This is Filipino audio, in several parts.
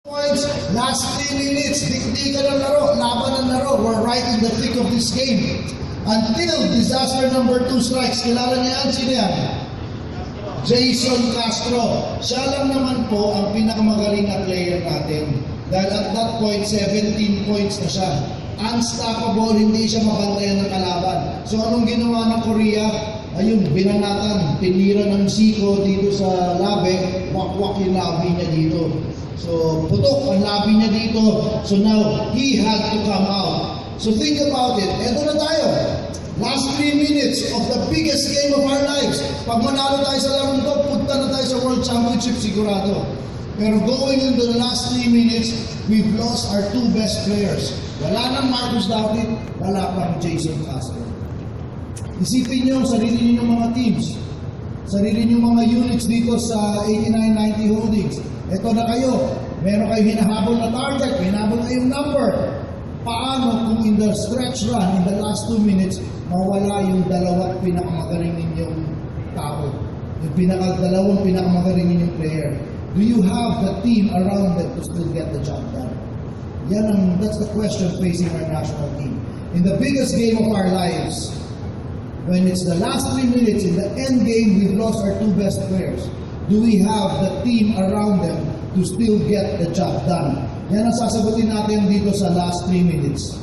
Points, last 3 minutes, dikdikan ng laro, laban ng laro. We're right in the thick of this game. Until disaster number 2 strikes. Kilala niya yan? Sino yan? Jason Castro. Siya lang naman po ang pinakamagaling na player natin. Dahil at that point, 17 points na siya. Unstoppable, hindi siya mabantayan ng kalaban. So anong ginawa ng Korea? Ayun, binanatan, tinira ng siko dito sa labi, wakwak yung labi niya dito. So, putok ang labi niya dito. So now, he had to come out. So think about it. Eto na tayo. Last 3 minutes of the biggest game of our lives. Pag manalo tayo sa larong to, punta na tayo sa World Championship sigurado. Pero going into the last 3 minutes, we've lost our 2 best players. Wala nang Marcus David, wala pang Jason Castro. Isipin niyo ang sarili niyo mga teams, sarili niyo mga units dito sa 89-90 Holdings. Ito na kayo, meron kayo hinahabol na target, hinahabol kayong number. Paano kung in the stretch run, in the last 2 minutes, mawala yung dalawang pinakamagaling ninyong tao? Yung dalawang pinakamagaling ninyong player. Do you have the team around them to still get the job done? That's the question facing our national team. In the biggest game of our lives, when it's the last 3 minutes, in the end game, we've lost our 2 best players. Do we have the team around them to still get the job done? Yan ang sasagutin natin dito sa last 3 minutes.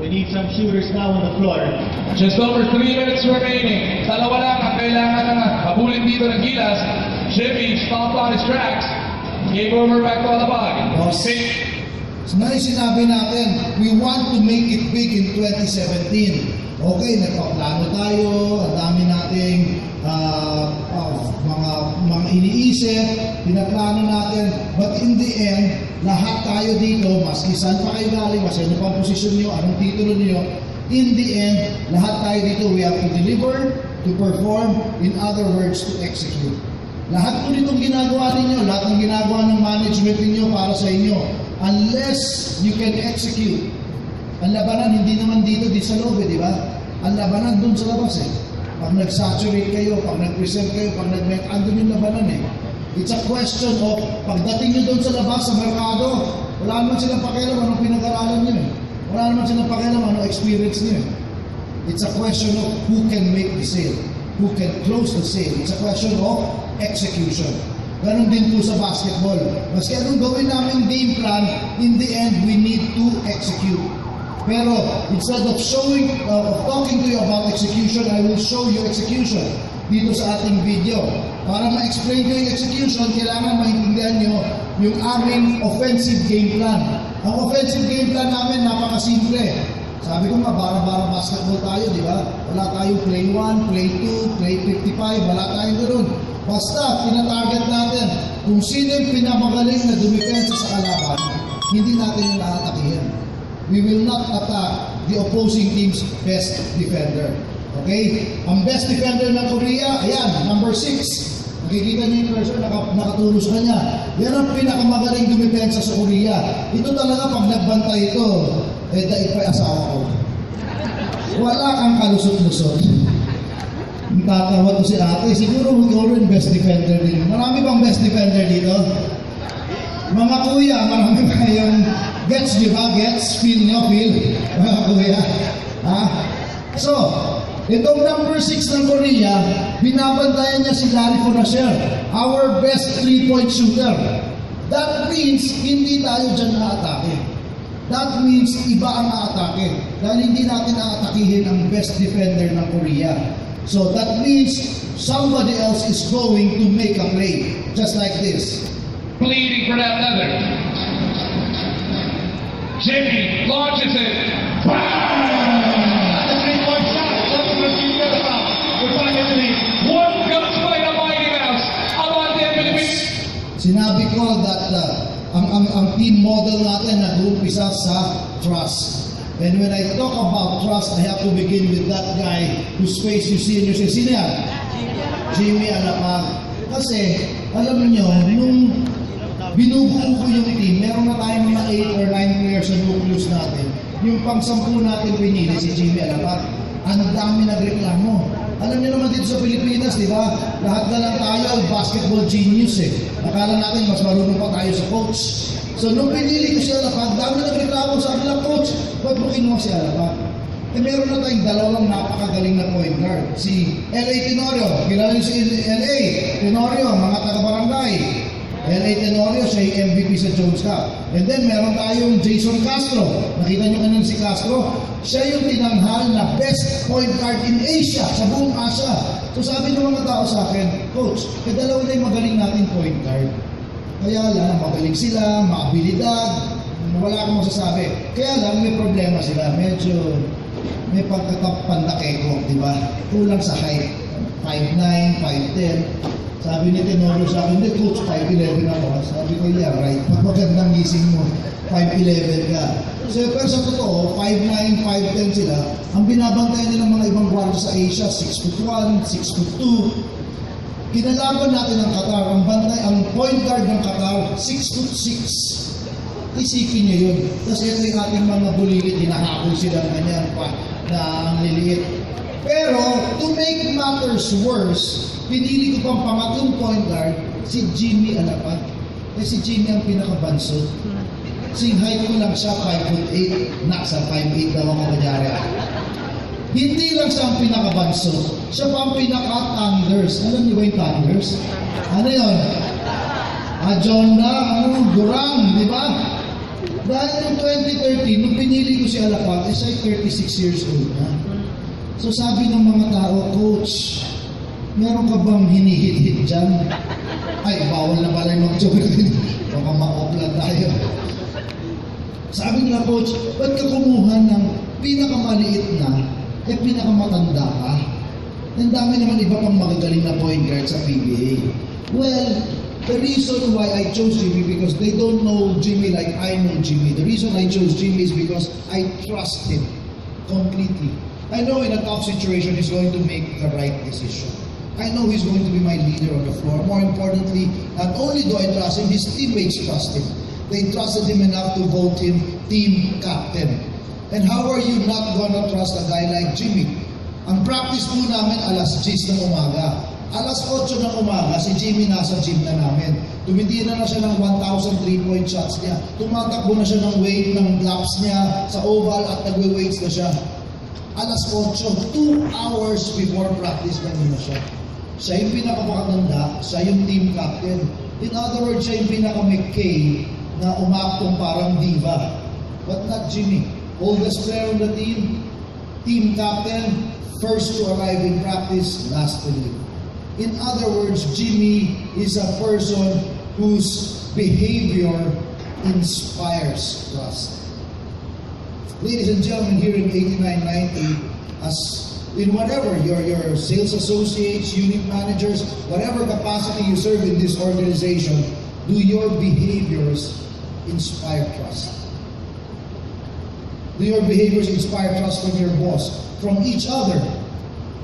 We need some shooters now on the floor. Just over 3 minutes remaining. Dalawa lang ang kailangan na habulin dito ng Gilas. Jimmy stopped on his tracks. Game over back to Alabang. So na sinabi natin, we want to make it big in 2017. Okay, nagpaplano tayo, ang dami nating mga iniisip, pinaplano natin, but in the end, lahat tayo dito, maski saan pa kayo galing, maski ano pang posisyon nyo, anong titulo nyo, in the end, lahat tayo dito, we have to deliver, to perform, in other words, to execute. Lahat po nitong ginagawa ninyo, lahat ng ginagawa ng management ninyo para sa inyo, unless you can execute, ang labanan hindi naman dito sa loob, di ba? Ang labanan dun sa labas eh. Pag nag-saturate kayo, pag nag-present kayo, pag nag-make, andun yung labanan eh. It's a question of, pagdating nyo dun sa labas, sa merkado, wala naman silang pakialam anong pinag-aralan nyo eh. Wala naman silang pakialam anong experience nyo eh. It's a question of who can make the sale, who can close the sale. It's a question of execution. Ganon din po sa basketball. Maski anong gawin namin game plan, in the end, we need to execute. Pero instead of talking to you about execution, I will show you execution dito sa ating video. Para ma-explain ko yung execution, kailangan maintindihan nyo yung aming offensive game plan. Ang offensive game plan namin, napakasimple. Sabi ko nga, bara-bara basketball tayo, di ba? Wala tayong play 1, play 2, play 55, wala tayong ganoon. Basta, pinatarget natin kung sino yung pinamagaling na dumipensa sa kalaban, hindi natin yung aatakihin. We will not attack the opposing team's best defender. Okay? Ang best defender ng Korea, ayan, number 6. Nakikita niyo yung person, nakatulong sa kanya. Yan ang pinakamagaling dumipensa sa Korea. Ito talaga, pag nagbantay ito, daig pa yung asawa ko. Wala kang kalusot-lusot. Tatawa ko si ate, siguro ikaw rin best defender din. Marami bang best defender dito? Mga kuya, marami ba kayong gets, di ba? Gets? Feel nyo? Feel? Mga kuya. Ha? So, itong number 6 ng Korea, binabantayan niya si Larry Fonacier, our best 3-point shooter. That means, hindi tayo dyan na-atake. That means, iba ang a-atake. Dahil hindi natin a-atakihin ang best defender ng Korea. So, that means, somebody else is going to make a play. Just like this. Bleeding for that leather. Jimmy launches it. The 3-point shot. That's what you get about. We're back into the One comes by the Mighty Mouse. Abante ang Pilipinas. Sinabi ko that ang team model natin nag-uumpisa sa trust. And when I talk about trust, I have to begin with that guy whose face you see and you say, sino yan? Jimmy Alapag. Kasi, alam niyo, nung binubuo ko yung team, meron na tayong mga 8 or 9 players sa nucleus natin. Yung pang-10 natin pinili, si Jimmy Alapag. Ang dami nagreklamo. Alam niyo naman dito sa Pilipinas, di ba? Lahat na lang tayo basketball genius eh. Akala natin mas marunong pa tayo sa coach. So nung pinili ko si Alapag, dami nagreklamo, sabi lang, coach, ba't mo kinuha si Alapag? Eh meron na tayong dalawang napakagaling na point guard. Si L.A. Tenorio, kilala niyo si L.A. Tenorio, mga taga-barangay. L.A. Tenorio, siya yung MVP sa Jones Cup. And then meron tayong Jason Castro. Nakita niyo kanina si Castro? Siya yung tinanghal na best point guard in Asia, sa buong Asia. So sabi ng mga tao sa akin, coach, dalawa na yung magaling nating point guard. Kaya lang, magaling sila, maabilidad, wala akong masasabi. Kaya lang, may problema sila. Medyo may pagkakapandakeko, di ba? Kulang sa height. 5'9", 5'10". Sabi ni Tenorio sa akin, hindi coach, 5'11 ako. Sabi ko, yeah, right. Pag magandang gising mo, 5'11 ka. So, pero sa totoo, 5'9", 5'10 sila. Ang binabantayan nilang mga ibang guardo sa Asia, 6'1", 6'2". Kinalaban natin ang Qatar. Ang point guard ng Qatar, 6'6". Isipin niyo yun. Tapos ito yung ating mga bulilit, hinahabol sila ng ganyan pa, na ang liliit. Pero, to make matters worse, pinili ko pang pangatlong point guard, si Jimmy Alapag. Eh si Jimmy ang pinakabanso. Sing height ko lang siya, 5'8". Nasa 5'8 daw ako kanyari. Hindi lang siya ang pinakabanso, siya pa ang pinaka-tanglers. Alam niyo ba yung tanglers? Ano yun? Ajonda, Durang, di ba? Dahil noong 2013, nung pinili ko si Alapag, eh siya 36 years old na. So sabi ng mga tao, coach, meron ka bang hinihit-hit dyan? Ay, bawal na pala yung mag-joke. Baka ma-offline tayo. Sabi nila, coach, ba't ka kumuha ng pinakamaliit na, eh pinakamatanda ka? Ang dami naman iba pang magagaling na point guard sa PBA. Well, the reason why I chose Jimmy because they don't know Jimmy like I know Jimmy. The reason I chose Jimmy is because I trust him completely. I know in a tough situation he's going to make the right decision. I know he's going to be my leader on the floor. More importantly, not only do I trust him, his teammates trust him. They trusted him enough to vote him team captain. And how are you not gonna trust a guy like Jimmy? Ang practice po namin alas 10 ng umaga. Alas 8 ng umaga, si Jimmy nasa gym na namin. Tumitira na siya ng 1,000 3-point shots niya. Tumatakbo na siya ng weight ng laps niya sa oval at nagwe-weights na siya. Alas 8, 2 hours before practice na siya. Siya yung pinakapakatanda, siya yung team captain. In other words, siya yung pinaka-McKay na umaktong parang diva. But not Jimmy. Oldest player on the team captain, first to arrive in practice, last to leave. In other words, Jimmy is a person whose behavior inspires trust. Ladies and gentlemen, here in 8990, as in whatever, your sales associates, unit managers, whatever capacity you serve in this organization, do your behaviors inspire trust? Do your behaviors inspire trust from your boss, from each other?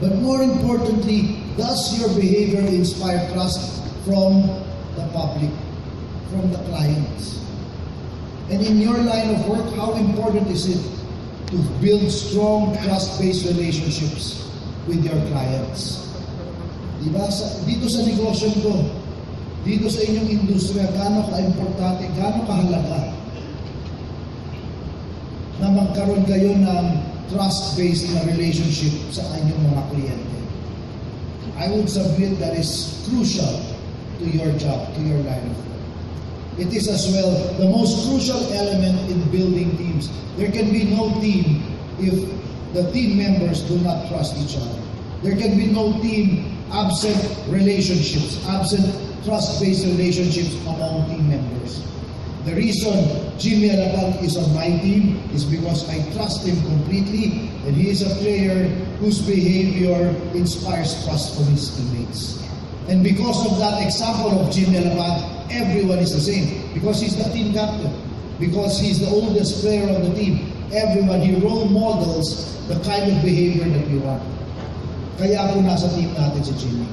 But more importantly, does your behavior inspire trust from the public, from the clients? And in your line of work, how important is it to build strong trust-based relationships with your clients? Diba? Dito sa negosyo ko, dito sa inyong industriya, gaano ka-importante, gaano kahalaga na magkaroon kayo ng trust-based na relationship sa inyong mga kliyente. I would submit that is crucial to your job, to your line of work. It is as well the most crucial element in building teams. There can be no team if the team members do not trust each other. There can be no team absent relationships, absent trust-based relationships among team members. The reason Jimmy Alapag is on my team is because I trust him completely and he is a player whose behavior inspires trust from his teammates. And because of that example of Jimmy Alapag, everyone is the same. Because he's the team captain. Because he's the oldest player on the team. Everyone, he role models the kind of behavior that we want. Kaya ako nasa team natin si Jimmy.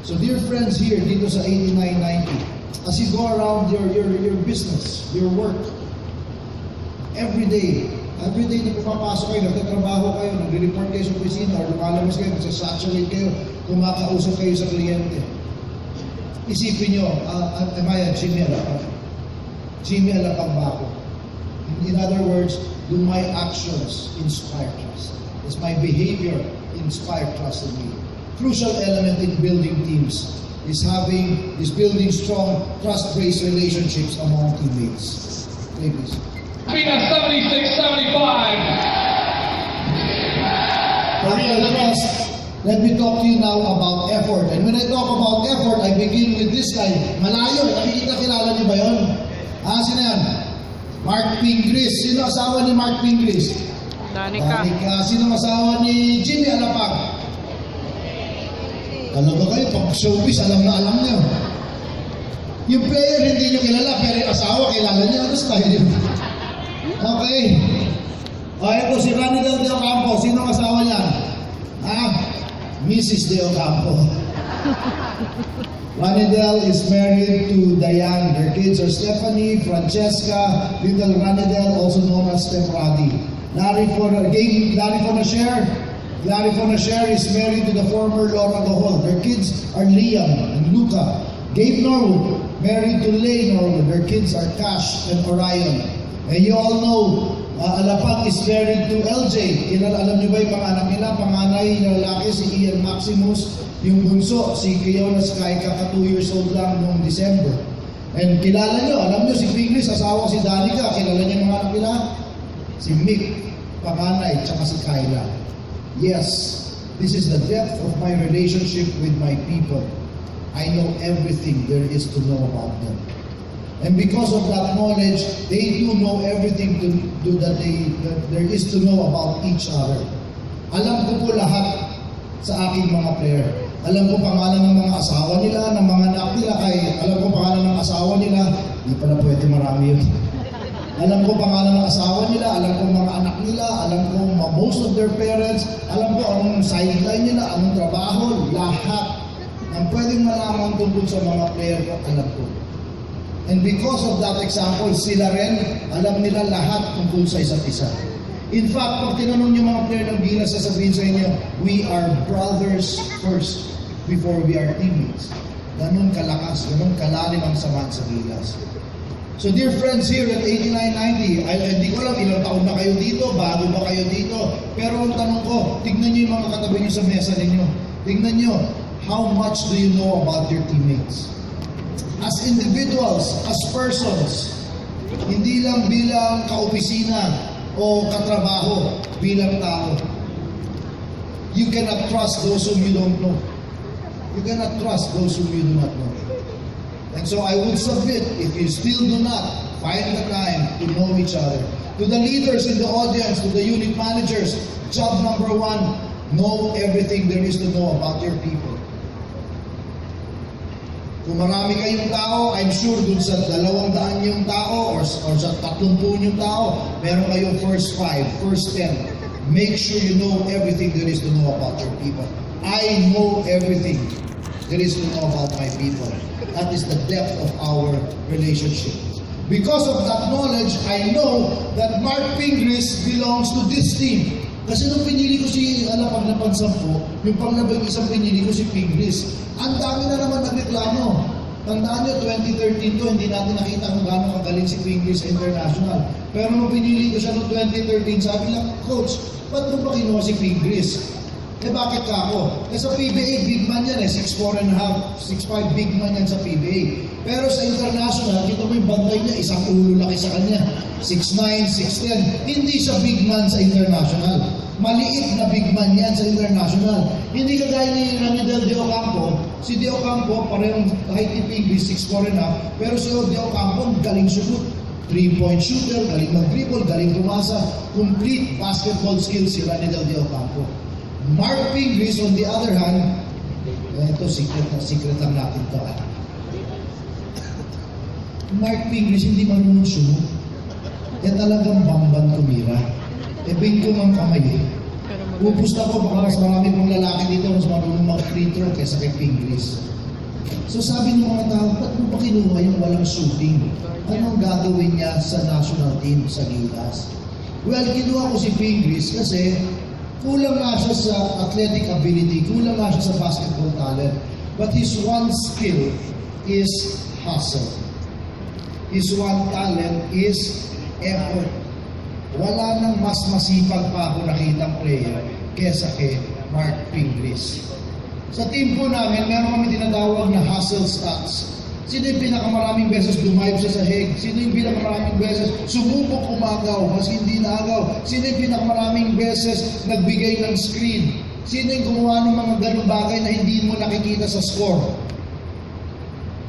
So dear friends here, dito sa 8990, as you go around your business, your work, every day, Everyday na pumapasok kayo, nagtatrabaho kayo, nagre-report kayo sa opisina, or lumalabas kayo, nagsasaturate kayo, kumakausap kayo sa kliyente. Isipin nyo, am I a Jimmy Alapag? Jimmy Alapag ba ako? In other words, do my actions inspire trust? Does my behavior inspire trust in me? Crucial element in building teams is building strong, trust-based relationships among teammates. Ladies. Pina 76-75. Let me talk to you now about effort. And when I talk about effort, I begin with this guy. Malayo, nakikita, kilala niyo ba yun? Sino yan? Mark Pingris. Sino asawa ni Mark Pingris? Danica. Sino asawa ni Jimmy Alapag? Talaga kayo, pag showbiz, alam na alam niyo. Yung player, hindi niyo kilala, pero yung asawa, kilala niyo. Ano style yun? Okay. Okay po, si Ranidel De Ocampo. Sino asawa niya? Mrs. De Ocampo. Ranidel is married to Diane. Their kids are Stephanie, Francesca, little Ranidel, also known as Steph Roddy. Larry Fonasher is married to the former Laura Gahol. Their kids are Liam and Luca. Gabe Norwood, married to Lay Norwood. Their kids are Cash and Orion. And you all know, Alapag is married to LJ. Alam niyo ba yung mga anak nila? Panganay na lalaki, si Ian Maximus. Yung bunso, si Kiona Sky, kaka 2 years old lang noong December. And kilala niyo, alam niyo, si Pinglis, asawa si Danica. Kilala niyo yung mga anak nila? Si Mick, panganay, tsaka si Kyla. Yes, this is the depth of my relationship with my people. I know everything there is to know about them. And because of that knowledge, they do know everything that there is to know about each other. Alam ko po lahat sa aking mga player. Alam ko pangalan ng mga asawa nila, ng mga anak nila, alam ko pangalan ng asawa nila, hindi pala pwede marami yun. Alam ko pangalan ng asawa nila, alam ko mga anak nila, alam ko most of their parents, alam ko anong sideline nila, anong trabaho, lahat ng pwedeng malaman tungkol sa mga player ko, alam ko. And because of that example, sila rin, alam nila lahat tungkol sa isa't isa. In fact, pag tinanong yung mga player ng Gilas, sasabihin sa inyo, we are brothers first before we are teammates. Ganun kalakas, ganun kalalim ang samahan sa Gilas. So dear friends here at 8990, hindi ko alam ilang taon na kayo dito, bago ba kayo dito, pero ang tanong ko, tignan nyo yung mga katabi nyo sa mesa ninyo. Tignan nyo, how much do you know about your teammates? As individuals, as persons, hindi lang bilang kaopisina o katrabaho, bilang tao. You cannot trust those whom you don't know. You cannot trust those whom you do not know. And so I would submit, if you still do not find the time to know each other, to the leaders in the audience, to the unit managers, job number 1, know everything there is to know about your people. Kung marami kayong tao, I'm sure dun sa 200 yung tao or sa 30 yung tao, meron kayong first 5, first 10. Make sure you know everything there is to know about your people. I know everything there is to know about my people. That is the depth of our relationship. Because of that knowledge, I know that Mark Pingris belongs to this team. Kasi nung pinili ko si Alapag na pang-10, yung panglabang isang pinili ko si Pingris. Ang dami na naman nagreklamo. Tandaan nyo, 2013 to, hindi natin nakita kung gaano kagaling si Pingris sa international. Pero nung pinili ko siya noong 2013, sabi lang, Coach, ba't mo ba kinuha si Pingris? Bakit ka ako? Sa PBA, big man yan 6'4 and a half, 6'5", big man yan sa PBA. Pero sa international, kita mo yung bantay niya, isang ulo laki sa kanya. 6'9", 6'10". Hindi siya big man sa international. Maliit na big man yan sa international. Hindi kagaya ni Ranidel De Ocampo. Si De Ocampo, parehong kahit ni Pingris, 6'4 and a half. Pero si De Ocampo, galing shoot. 3-point shooter, galing mag-dribble, galing pumasa. Complete basketball skills si Ranidel De Ocampo. Mark Pingris, on the other hand, ito secret lang natin ito. Mark Pingris hindi marunong sumo. Talagang bamban tumira. Bingko ng kamay. Upos na ko, baka mas marami pong lalaki dito mas marunong mag-free throw kaysa kay Pingris. So sabi ng mga tao, ba't mo ba kinuha yung walang shooting? Anong gagawin niya sa national team sa Gilas? Well, kinuha ko si Pingris kasi kulang nga siya sa athletic ability, kulang nga siya sa basketball talent. But his one skill is hustle. His one talent is effort. Wala nang mas masipag pa ako nakitang player kesa kay Mark Pingris. Sa team po namin, meron kami tinatawag na hustle stats. Sino yung pinakamaraming beses dumayog sa sahig? Sino yung pinakamaraming beses sumubok umagaw, mas hindi naagaw? Sino yung pinakamaraming beses nagbigay ng screen? Sino yung gumawa ng mga ganung bagay na hindi mo nakikita sa score?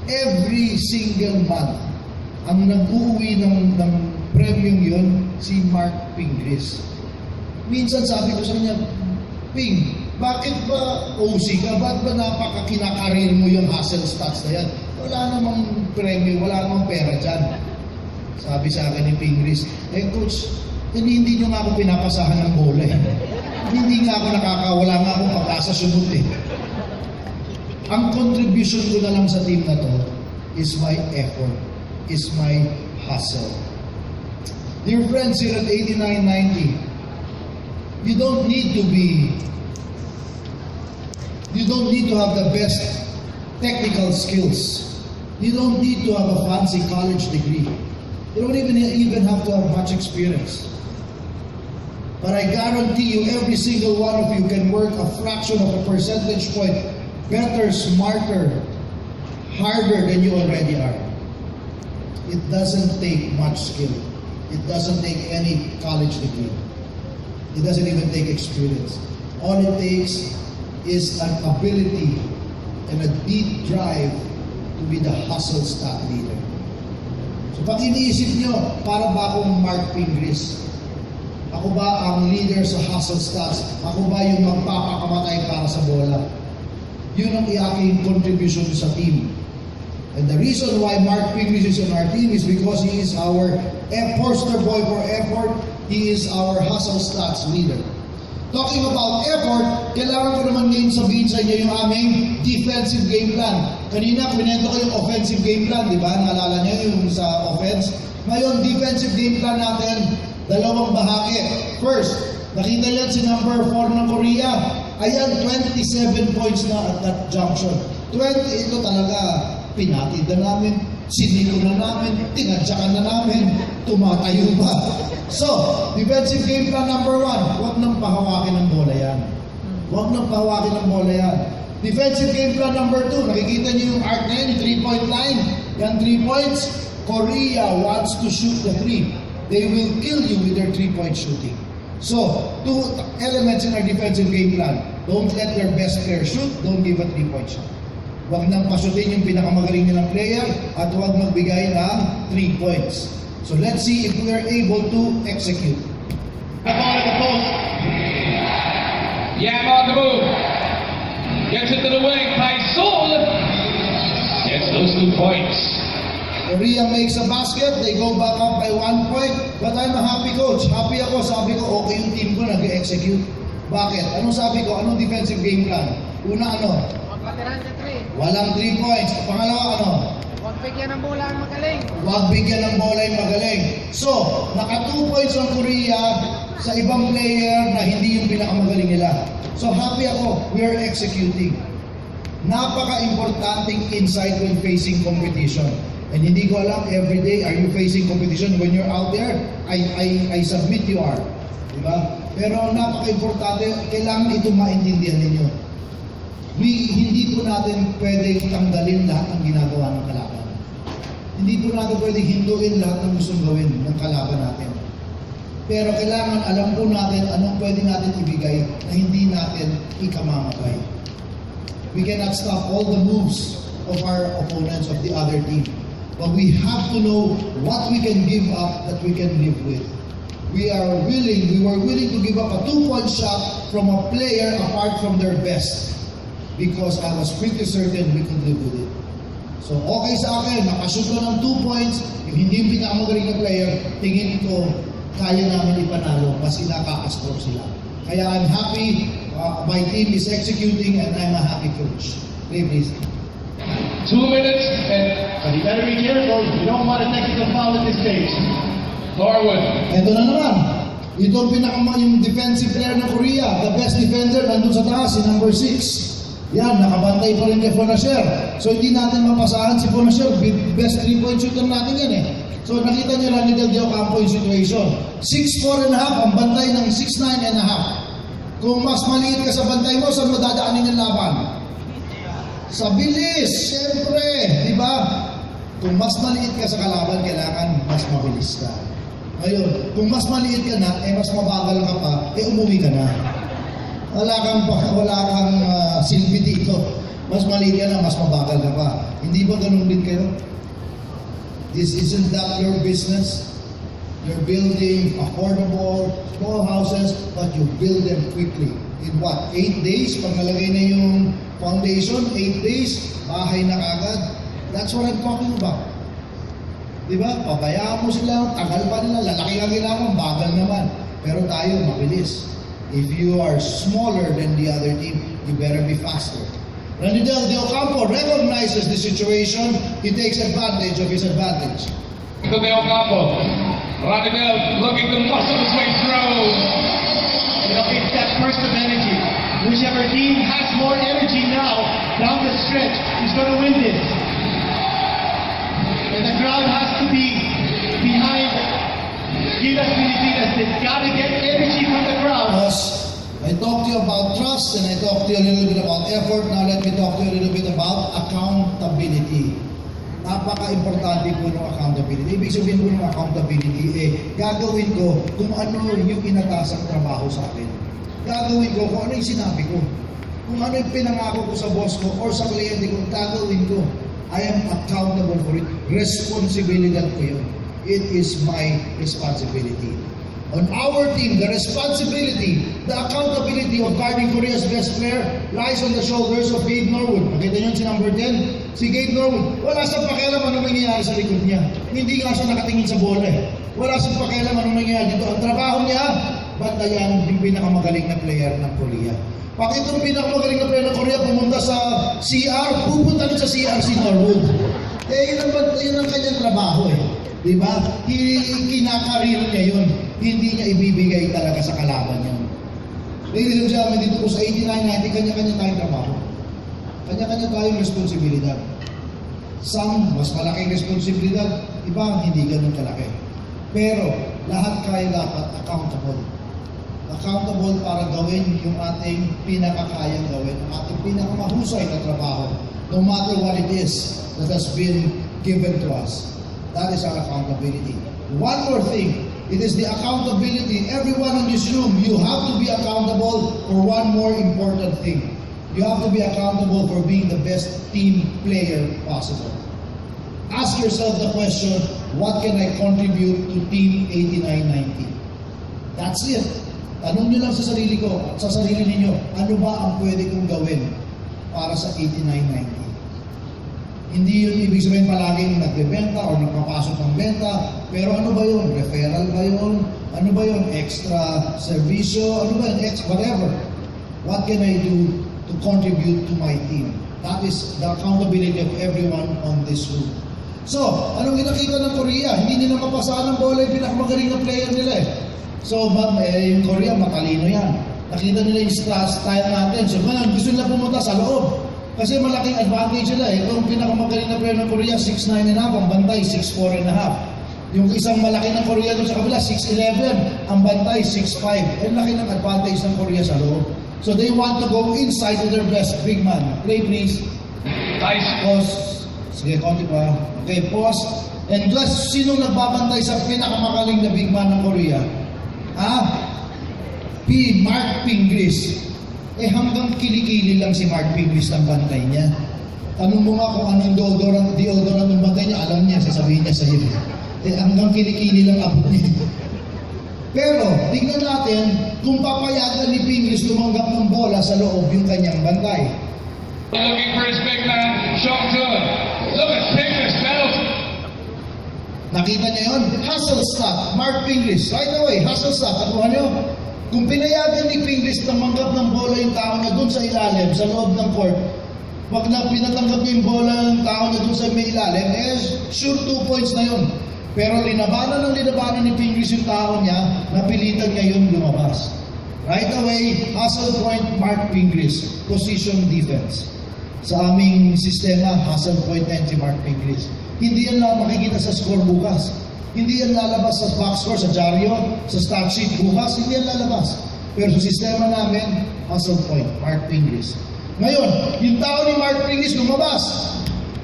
Every single month, ang nag-uwi ng premium yun, si Mark Pingris. Minsan sabi ko sa kanya, Ping, bakit ba OC ka? Bakit ba napakakinakarir mo yung hustle stats na yan? Wala namang premyo, wala namang pera dyan. Sabi sa akin ni Pingris, coach, hindi nyo nga ako pinapasahan ng bola eh. Hindi nga ako nakakawala nga akong pag-asa sumut eh. Ang contribution ko na lang sa team na to is my effort, is my hustle. Dear friends here at 8990, you don't need to have the best technical skills. You don't need to have a fancy college degree. You don't even have to have much experience. But I guarantee you, every single one of you can work a fraction of a percentage point better, smarter, harder than you already are. It doesn't take much skill. It doesn't take any college degree. It doesn't even take experience. All it takes is an ability and a deep drive to be the hustle stat leader. So pag iniisip nyo, para ba akong Mark Pingris? Ako ba ang leader sa hustle stats? Ako ba yung magpapakamatay para sa bola? Yun ang aking contribution sa team. And the reason why Mark Pingris is on our team is because he is our poster boy for effort. He is our hustle stats leader. Talking about effort, kailangan ko naman ngayon sabihin sa inyo yung aming defensive game plan. Kanina, pinento ko yung offensive game plan, di ba? Naalala niyo yung sa offense. Ngayon, defensive game plan natin, dalawang bahagi. First, nakita niyan si number 4 ng Korea. Ayan, 27 points na at that junction. 20, ito talaga, pinatid na namin, sinilo na namin, tinadyakan na namin, tumatayo ba? So, defensive game plan number 1, huwag nang pahawakin ng bola yan. Huwag nang pahawakin ng bola yan. Defensive game plan number 2, nakikita niyo yung arc na yan, yung 3-point line. Yan 3 points, Korea wants to shoot the 3. They will kill you with their 3-point shooting. So, 2 elements in our defensive game plan. Don't let your best player shoot, don't give a 3-point shot. Huwag nang pasutin yung pinakamagaling nilang player at huwag magbigay ng 3 points. So let's see if we are able to execute. The ball at the post. Yam on the move. Gets it to the wing. Paisul gets those 2 points. Korea makes a basket, they go back up by 1 point, but I'm a happy coach. Happy ako, sabi ko, okay yung team ko nag-execute. Bakit? Anong sabi ko? Anong defensive game plan? Una, ano? Huwag patiran sa 3. Walang 3 points. Pangalawa, ano? Huwag bigyan ng bola ang magaling. Huwag bigyan ng bola yung magaling. So, naka 2 points ang Korea sa ibang player na hindi yung pinakamagaling nila. So, happy ako. We are executing. Napaka-importanting insight when facing competition. And hindi ko alam, every day, are you facing competition? When you're out there, I submit you are. Diba? Pero napaka-importante, kailangan ito maintindihan ninyo. Hindi po natin pwedeng tanggalin lahat ng ginagawa ng kalaban. Hindi po natin pwedeng hinduin lahat ng gustong gawin ng kalaban natin. Pero kailangan alam po natin anong pwede natin ibigay na hindi natin ikamamatay. We cannot stop all the moves of our opponents, of the other team. But we have to know what we can give up that we can live with. We were willing to give up a 2-point shot from a player apart from their best. Because I was pretty certain we could live with it. So okay sa akin, makashoot ko ng 2 points, if hindi yung pinakamagaling na player, tingin ko, kaya namin ipanalo, mas nakaka-score sila. Kaya I'm happy, my team is executing, and I'm a happy coach. Play please. 2 minutes and But you better be careful. You don't want a technical foul at this stage. Norwood. Ito na naman. Ito ang yung defensive player ng Korea. The best defender nandun sa taas, si number 6. Yan, nakabantay pa rin kay Fonasher. So hindi natin mapasahan si Fonasher. Best 3-point shooter natin yan eh. So nakita niyo lang ni Del Dio Campo yung situation. 6'4 and a half, ang bantay ng 6'9 and a half. Kung mas maliit ka sa bantay mo, saan mo dadaanin yung laban? Sa bilis, siyempre, di ba? Kung mas maliit ka sa kalaban, kailangan mas mabilis ka. Ngayon, kung mas maliit ka na, mas mabagal ka pa, umuwi ka na. Wala kang silbi dito. Mas maliit ka na, mas mabagal ka pa. Hindi ba ganun din kayo? Isn't that your business? You're building affordable, small houses, but you build them quickly. In what? 8 days? Pag nalagay na yung foundation, 8 days, bahay na kagad. That's what I'm talking about. Diba? Pabayaan mo sila, tagal pa nila, lalaki ang kailangan, bagal naman. Pero tayo, mabilis. If you are smaller than the other team, you better be faster. Ranidel De Ocampo recognizes the situation. He takes advantage of his advantage. To De Ocampo. Ranidel looking to muscle his way through. You know, it's that burst of energy. Whichever team has more energy now down the stretch is going to win this. And the crowd has to be behind Gilas Pilipinas. They've got to get energy from the crowd. I talked to you about trust and I talked to you a little bit about effort. Now let me talk to you a little bit about accountability. Napaka-importante po ng accountability. Ibig sabihin po ng accountability, gagawin ko kung ano yung inatasang trabaho sa akin. Gagawin ko kung ano yung sinabi ko. Kung ano yung pinangako ko sa boss ko or sa kliyente ko, gagawin ko. I am accountable for it. Responsibilidad ko yun. It is my responsibility. On our team, the responsibility, the accountability of guarding Korea's best player lies on the shoulders of Gabe Norwood. Nakita niyo si number 10? Si Gabe Norwood. Wala siyang pakialam anong nangyayari sa likod niya. Hindi nga siya nakatingin sa bola eh. Wala siyang pakialam anong nangyayari dito. Ang trabaho niya, bantayan yung pinakamagaling na player ng Korea. Pag itong pinakamagaling na player ng Korea pumunta sa CR, pupunta rin sa CR si Norwood. Yun ang kanyang trabaho eh. Diba? Kinakarir niya yun. Hindi niya ibibigay talaga sa kalaban niya. Ladies and gentlemen, dito po sa 89-90, kanya-kanya tayong trabaho. Kanya-kanya tayong responsibilidad. Some, mas malaking responsibilidad, iba hindi ganun kalaki. Pero, lahat kayo dapat accountable. Accountable para gawin yung ating pinakakayang gawin, ang ating pinakamahusay na trabaho, no matter what it is that has been given to us. That is our accountability. One more thing, it is the accountability. Everyone in this room, you have to be accountable for one more important thing. You have to be accountable for being the best team player possible. Ask yourself the question, what can I contribute to Team 89-90? That's it. Tanong nyo lang sa sarili ko, sa sarili ninyo, ano ba ang pwede kong gawin para sa 89-90? Hindi yun ibig sabihin palaging nagbebenta o nagpapasok ng benta. Pero ano ba yun? Referral ba yun? Ano ba yun? Extra servisyo? Ano ba yun? Whatever. What can I do to contribute to my team? That is the accountability of everyone on this room. So, anong ginakita ng Korea? Hindi nila mapasahan ng bola yung pinakamagaling na player nila eh. So, yung Korea, matalino yan. Nakita nila yung style natin. So, gusto nila pumunta sa loob. Kasi malaking advantage nila eh. Kung pinakamagaling na player ng Korea, 6'9 and a half, ang bantay, 6'4 and a half. Yung isang malaki ng Korea doon sa kabila, 6'11, ang bantay, 6'5. Ang laki ng advantage ng Korea sa loob. So they want to go inside to their best big man. Play please. Nice. Pause. Sige, konti pa. Okay, pause. And plus, sino nagbabantay sa pinakamagaling na big man ng Korea? Mark Pingris. Hanggang kilikili lang si Mark Pingris ng bantay niya. Tanong mo nga kung anong deodorant ng bantay niya, alam niya, sasabihin niya sa iyo. Hanggang kilikili lang abot niya. Pero, tingnan natin kung papayagan ni Pingris tumanggap ng bola sa loob yung kanyang bantay. Looking for his big man, Sean Good. Look at Pingris belt. Nakita niyo yun? Hustle stop. Mark Pingris. Right away, hustle stop. Nakuha niyo? Kung pinayagan ni Pingris tumanggap ng bola yung tao na doon sa ilalim, sa loob ng court, pag na pinatanggap niya yung bola ng tao na doon sa may ilalim, sure 2 points na yun. Pero linabanan ni Pingris yung tao niya, napilitan niya yun lumabas. Right away, hustle point, Mark Pingris, position defense. Sa aming sistema, hustle point na si Mark Pingris. Hindi yan lang makikita sa score bukas. Hindi yan lalabas sa box score, sa dyaryo, sa stat sheet bukas. Hindi yan lalabas. Pero sa sistema namin, hustle point, Mark Pingris. Ngayon, yung tao ni Mark Pingris lumabas.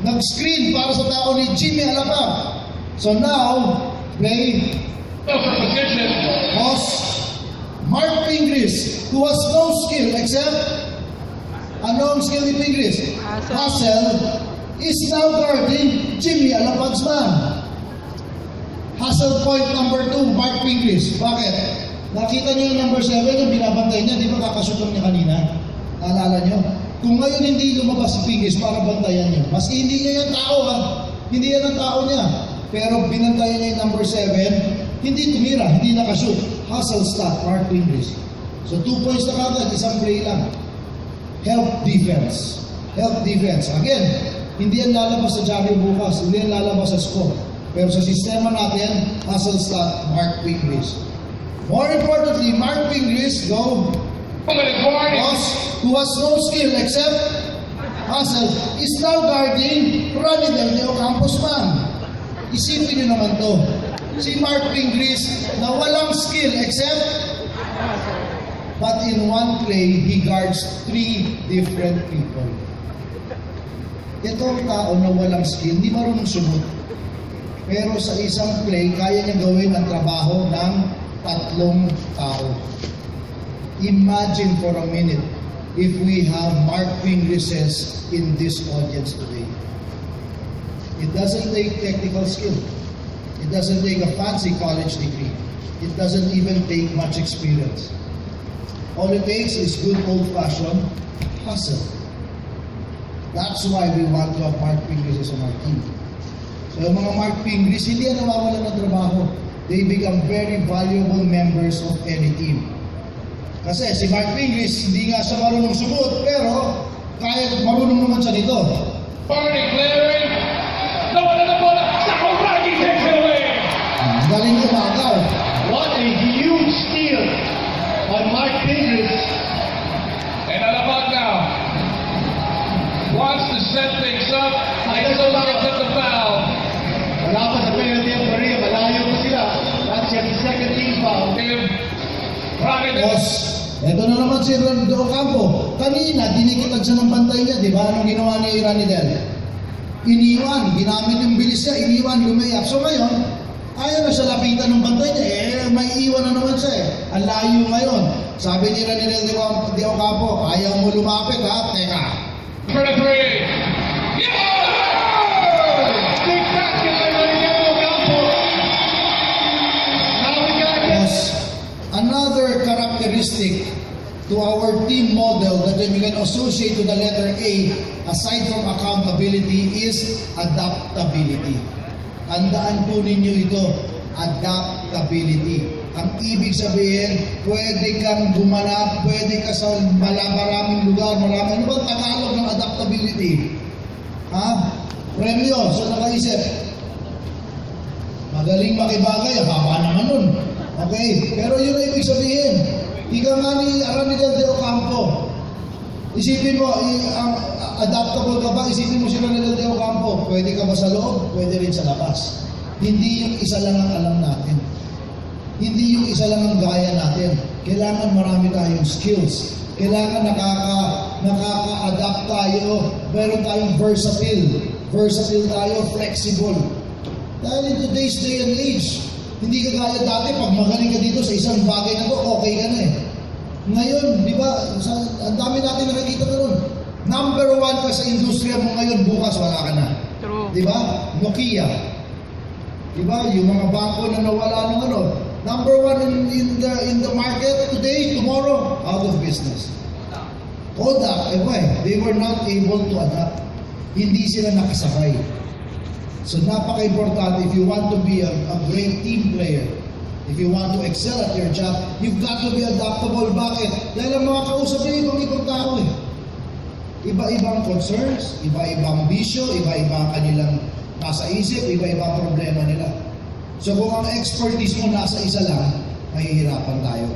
Nag-screen para sa tao ni Jimmy Alapag. So now, play For position. was Mark Pingris, who has no skill except anong skill ni Pingris? Hustle is now guarding Jimmy Alapag's man. Hustle point number 2, Mark Pingris. Bakit? Nakita niyo yung number 7, yung binabantay niya, di ba kakasutong niya kanina? Naalala niyo? Kung ngayon hindi lumabas si Pingris para bantayan niyo, maski hindi niya yung tao ha, hindi yan ang tao niya. Pero binantayan niya yung number 7, hindi tumira, hindi nakashoot. Hustle stop, Mark Pingris. So 2 points na kagad, isang play lang. Help defense. Help defense. Again, hindi yan lalabas sa dyaryo bukas, hindi yan lalabas sa score. Pero sa sistema natin, hustle stop, Mark Pingris. More importantly, Mark Pingris, go. Boss, who has no skill except hustle, is now guarding Ronnie Del Deo Campos man. Isipin niyo naman to. Si Mark Pingris na walang skill except, but in one play, he guards 3 different people. Itong tao na walang skill, hindi marunong sunod. Pero sa isang play, kaya niya gawin ang trabaho ng 3 tao. Imagine for a minute if we have Mark Pingrises in this audience today. It doesn't take technical skill. It doesn't take a fancy college degree. It doesn't even take much experience. All it takes is good old-fashioned hustle. That's why we want to have Mark Pingrises on our team. So yung mga Mark Pingris, hindi yan nawawalan ng trabaho. They become very valuable members of any team. Kasi si Mark Pingris, hindi nga siya marunong sumunod, pero kahit marunong naman siya dito. Barney clearing. No one in the bola. Sakuragi takes it away. Galing umagaw. What a huge steal by Mark Pingris. And Alapag now wants to set things up. I still not at the foul. Wala pa sa penalty ang Maria, malayo pa sila. That's just the second team foul. Give Rocket Boss, eto na naman si Ron Ocampo. Kanina, dinikitan siya ng bantay niya, di ba? Anong ginawa ni Ranidel? Iniwan, ginamit yung bilis niya, iniwan, lumayap. So ngayon, ayaw na siya lapitan ng bantay niya. May iwan na naman siya eh. Ang layo ngayon. Sabi ni Ranidel de Ocampo, ayaw mo lumapit ha? Teka. for the 3. Yeah! Big basket by Maria Ocampo. Now we got it. Boss, another characteristic to our team model that we can associate to the letter A, aside from accountability, is adaptability. Tandaan po ninyo ito, adaptability. Ang ibig sabihin, pwede kang gumanap, pwede ka sa maraming lugar, ano ba Tagalog ng adaptability? Ha? Premyo, so nakaisip. Magaling makibagay, haba naman nun. Okay, pero yun ang ibig sabihin. Ika nga ni Ranidel de Ocampo. Isipin mo, adaptable ka ba? Isipin mo si Ranidel de Ocampo. Pwede ka ba sa loob? Pwede rin sa labas. Hindi yung isa lang ang alam natin. Hindi yung isa lang ang gaya natin. Kailangan marami tayong skills. Kailangan nakaka-adapt tayo. Meron tayong versatile. Versatile tayo, flexible. Dahil in today's day and age, hindi ka gaya dati, pag magaling ka dito sa isang bagay na to, okay ka na eh. Ngayon, di ba, ang dami natin nakikita na nun. Number 1 ka sa industriya mo ngayon, bukas wala ka na. True. Di ba? Nokia. Di ba? Yung mga bangko na nawala ng ano. Number 1 in the market today, tomorrow, out of business. Kodak, they were not able to adapt. Hindi sila nakasabay. So napaka-importante, if you want to be a great team player, if you want to excel at your job, you've got to be adaptable. Bakit? Dahil ang mga kausap niya, ibang tao eh. Iba-ibang concerns, iba-ibang bisyo, iba-ibang kanilang nasa isip, iba-ibang problema nila. So kung ang expertise mo nasa isa lang, mahihirapan tayo.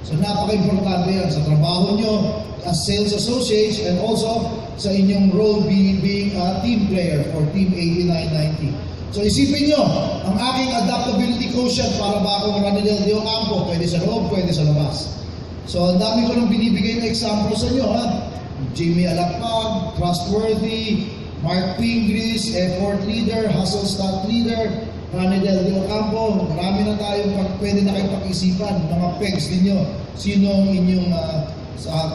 So napaka-importante yan sa trabaho nyo as sales associates and also sa inyong role being a team player for Team 8990. So isipin nyo, ang aking adaptability quotient para ba akong Ranel de Ocampo, pwede sa loob, pwede sa labas. So ang dami ko nang binibigay na example sa inyo, ha? Jimmy Alapag, trustworthy, Mark Pingris, effort leader, hustle start leader, Ranel de Ocampo. Marami na tayong pwede na kayong pag-isipan, mga pegs ninyo. Sino ang inyong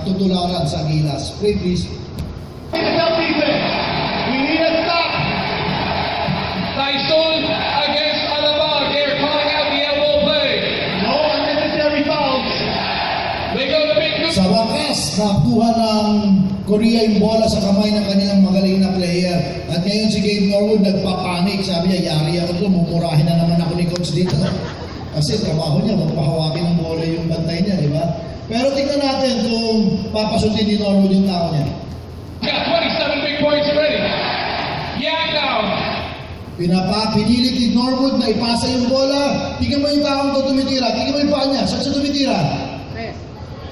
tutularan sa Gilas? Pray please. Self defense. We need a stop. Tyson against Alabang. They're calling out the elbow play. No unnecessary fouls. They go to big Sa wakas, nakuha ng Korea yung bola sa kamay ng kanilang magaling na player. At ngayon si Gabe Norwood nagpapanik. Sabi niya, yari ako dito, mumurahin na naman ako ni coach dito. Kasi trabaho niya, magpahawakin ng bola yung bantay niya, di ba? Pero tingnan natin kung papasutin ni Norwood yung tao niya. Got 27 big points already. Yak down. Pinilit ni Norwood na ipasa yung bola. Tingnan mo yung taong to tumitira. Tingnan mo yung paa niya. Saan siya tumitira? Tres.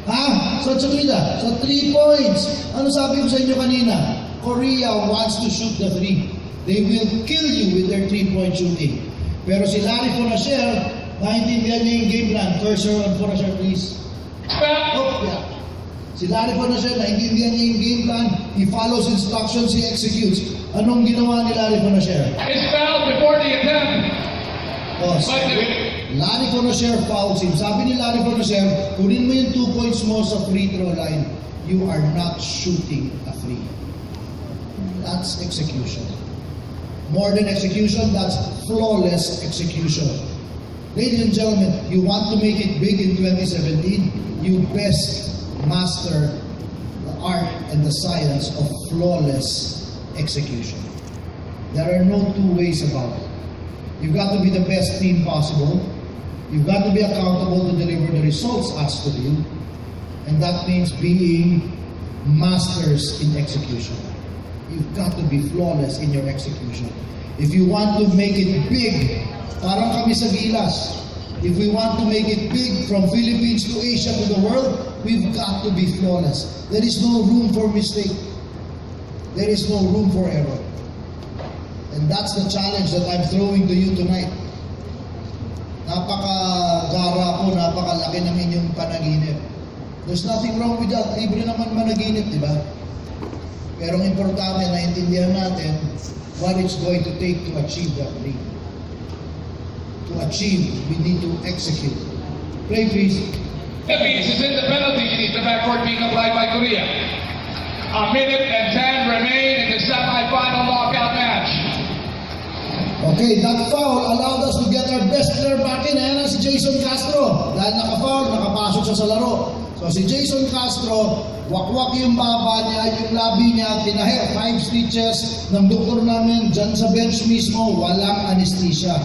Ha? Saan siya tumitira? Sa 3 points. Ano sabi ko sa inyo kanina? Korea wants to shoot the 3. They will kill you with their 3-point shooting. Pero si Larry Fonacier, naintindihan niya yung game plan. Cursor on Fonacier, please. Oh, yeah. Si Larry Fonacier, naintindihan niya yung game plan. He follows instructions, he executes. Anong ginawa ni Larry Fonacier? It's fouled before the attempt. Oh, But Larry Fonacier fouls him. Sabi ni Larry Fonacier, kunin mo yung 2 points mo sa free throw line. You are not shooting a free. That's execution. More than execution, that's flawless execution. Ladies and gentlemen, you want to make it big in 2017, you best master the art and the science of flawless execution. There are no two ways about it. You've got to be the best team possible. You've got to be accountable to deliver the results asked of you. And that means being masters in execution. You've got to be flawless in your execution. If you want to make it big, parang kami sa Gilas, if we want to make it big from Philippines to Asia to the world, we've got to be flawless. There is no room for mistake. There is no room for error. And that's the challenge that I'm throwing to you tonight. Napaka-gara ko, napakalaki ng inyong panaginip. There's nothing wrong with that. Libre naman managinip, di ba? Pero ang importante, naintindihan natin what it's going to take to achieve that dream. To achieve, we need to execute. Play, please. Philippines is in the penalty. The backcourt being applied by Korea. A minute and 10 remain in the semifinal knockout match. Okay, that foul allowed us to get our best player back in. Ayan na si Jason Castro. Dahil naka-foul, nakapasok siya sa laro. So si Jason Castro, wakwak yung baba niya, yung labi niya, tinahe 5 stitches ng doktor namin dyan sa bench mismo, walang anesthesia.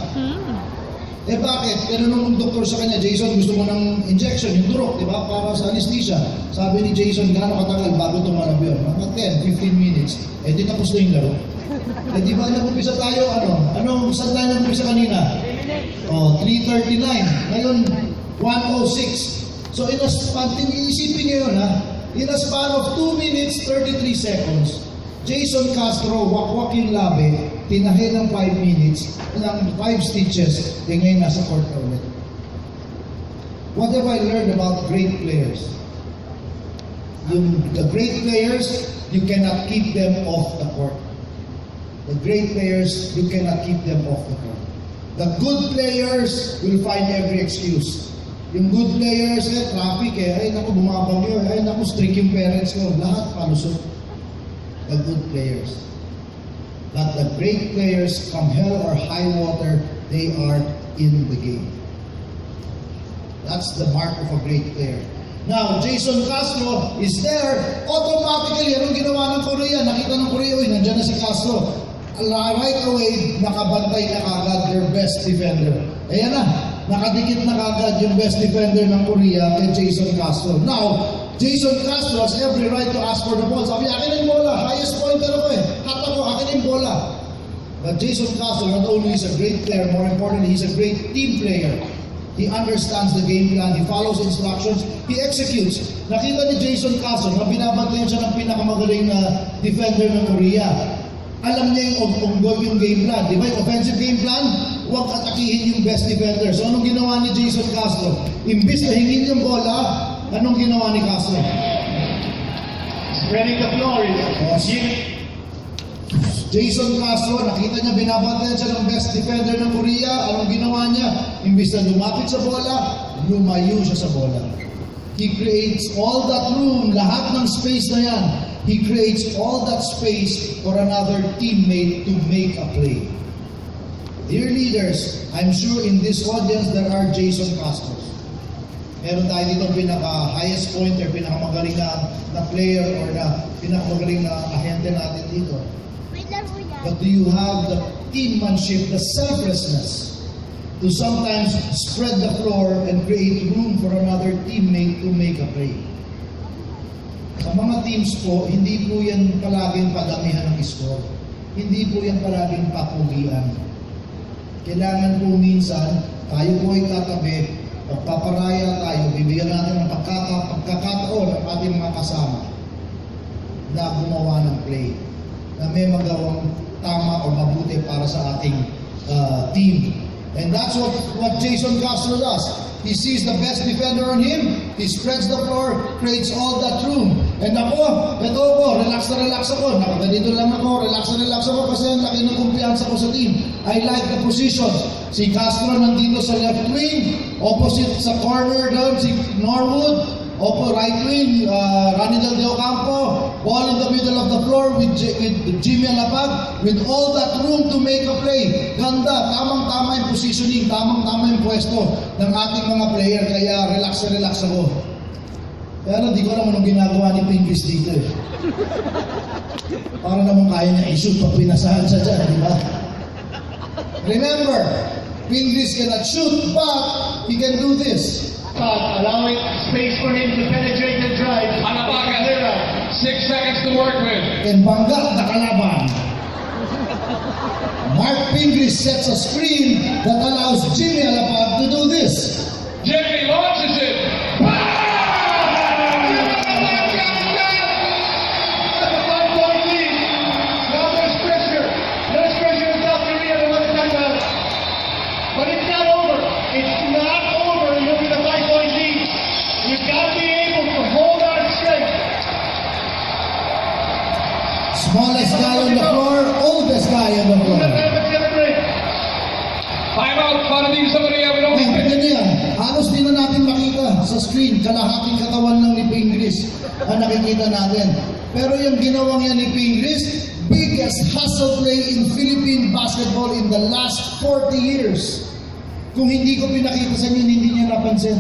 Eh bakit? Tinanong ng doktor sa kanya, Jason, gusto mo ng injection, yung durok, di ba? Para sa anesthesia. Sabi ni Jason, gaano katagal bago tumalab yun? Mga 10, 15 minutes. Eh di tapos na yung laro. Eh di ba nag-umpisa tayo, saan tayo nag-umpisa kanina? Oh, 3:39. Ngayon, 1:06. So in a span, iisipin nyo yun ha, in a span of 2 minutes, 33 seconds, Jason Castro, wakwak yung labi, tinahe ng 5 minutes, ng 5 stitches, eh ngayon nasa court na ulit. What have I learned about great players? The great players, you cannot keep them off the court. The great players, you cannot keep them off the court. The good players will find every excuse. Yung good players, traffic ay naku, bumabagyo, ay naku, strict yung parents ko, lahat palusot. The good players. But the great players, come hell or high water, they are in the game. That's the mark of a great player. Now, Jason Castro is there, automatically, anong ginawa ng Korea? Nakita ng Korea, uy, nandiyan na si Castro. Right away, nakabantay na kagad their best defender. Ayan na, nakadikit na kagad yung best defender ng Korea kay Jason Castro. Now, Jason Castro has every right to ask for the ball. Sabi, akin yung bola, highest pointer ako eh. Hata ko, akin yung bola. But Jason Castro not only is a great player, more importantly, he's a great team player. He understands the game plan, he follows instructions, he executes. Nakita ni Jason Castro na binabantayan siya ng pinakamagaling na defender ng Korea. Alam niya yung ongoing game plan. Di ba yung offensive game plan? Huwag atakihin yung best defender. So anong ginawa ni Jason Castro? Imbis na hingin yung bola, anong ginawa ni Castro? Spreading the floor. Yes. Jason Castro, nakita niya binabantayan siya ng best defender ng Korea. Anong ginawa niya? Imbis na lumapit sa bola, lumayo siya sa bola. He creates all that room, lahat ng space na yan. He creates all that space for another teammate to make a play. Dear leaders, I'm sure in this audience there are Jason Castros. Meron tayo dito pinaka-highest pointer, pinakamagaling na player or na pinakamagaling na ahente natin dito. But do you have the teammanship, the selflessness to sometimes spread the floor and create room for another teammate to make a play? Sa mga teams po, hindi po yan palaging padamihan ng score. Hindi po yan palaging papugian. Kailangan po minsan, tayo po ay katabi, pagpaparaya tayo, bibigyan natin ng pagkakataon ng ating mga kasama na gumawa ng play, na may magawang tama o mabuti para sa ating team. And that's what Jason Castro does. He sees the best defender on him, he spreads the floor, creates all that room. And ako, ito ako, relax na relax ako. Nakadalito lang ako, relax na relax ako kasi ang laki ng kumpiyansa ko sa team. I like the positions. Si Castro nandito sa left wing, opposite sa corner doon, si Norwood. Opo, right wing, Ranidel De Ocampo, ball in the middle of the floor with Jimmy Alapag, with all that room to make a play. Ganda, tamang-tama yung positioning, tamang-tama yung pwesto ng ating mga player, kaya relax na relax ako. Pero di ko alam anong ginagawa ni Pinkies dito eh. Para naman kaya niya i-shoot pag pinasahan siya dyan, di ba? Remember, Pinkies cannot shoot, but he can do this. Allowing space for him to penetrate the drive. Alapag has 6 seconds to work with. And bangga na kalaban. Mark Pinkies sets a screen that allows Jimmy Alapag to do this. Jimmy launches it. That's a 5-point lead. Now there's pressure. There's pressure in South Korea. They want to time out. But it's not over. It's not over. Look at the 5-point lead. You've got to be able to hold our strength. Smallest guy on the floor, oldest guy on the floor. Time out para dito sa Korea. We don't Ay, need ganyan yan. Halos di na natin makita sa screen, kalahating katawan lang ni Pinkies ang nakikita natin. Pero yung ginawang yan ni Pinkies, biggest hustle play in Philippine basketball in the last 40 years. Kung hindi ko pinakita sa inyo, hindi niya napansin.